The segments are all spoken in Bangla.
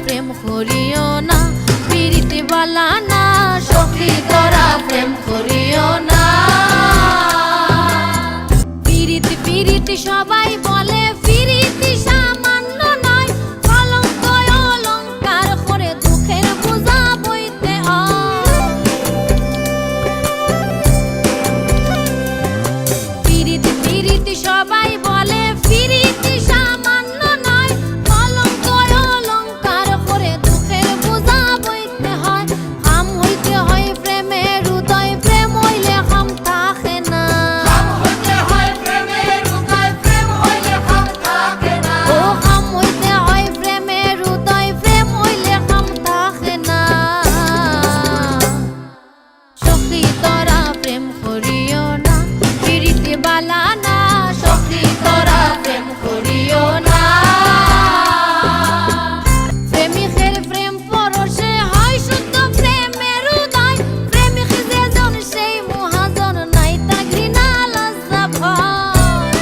প্রেম করিও না, পিরিতি বালা না সখী তোরা প্রেম করিও না। পিরিতি পিরিতি সবাই বলে, পিরিতি সামান্য নয়, কলঙ্ক অলঙ্কার করে দুঃখের বোঝা বইতে হয়। পিরিতি পিরিতি সবাই বলে, পিরিতি সামান্য নয়, কলঙ্ক অলঙ্কার করে দুঃখের বোঝা বইতে হয়। হাম হইতে হয় প্রেমের উদয়, প্রেম হইলে হাম থাকে না। ও হাম হইতে হয় প্রেমের উদয়, প্রেম হইলে হাম থাকে না। সখী তোরা প্রেম করিও না, পিরিতি বালা না সখী তোরা প্রেম করিও না। প্রেমিকের প্রেম পরশে হয় শুদ্ধ প্রেমের উদয়, প্রেমিক যেজন সেই মহাজন, নাই তা ঘৃণা লজ্জা ভয়।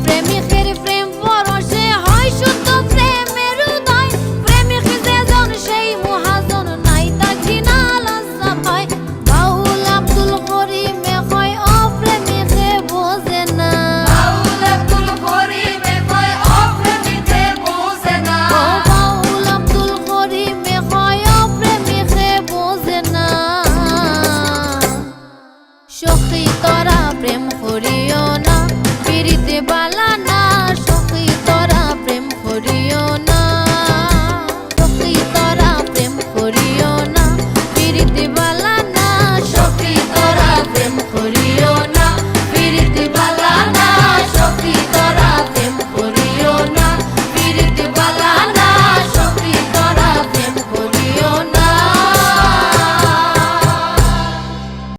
প্রেমিকের প্রেম পরশে হয় শুদ্ধ প্রেমের উদয়, প্রেমিক যেজন সেই মহাজন, নাই তা ঘৃণা লজ্জা ভয়। বাউল আব্দুল করিমে কয় ও প্রেমিকে বোঝে না। ও বাউল আব্দুল করিমে কয় ও প্রেমিকে বোঝে না। সখী তোরা প্রেম করিও না, পিরিতি বালা না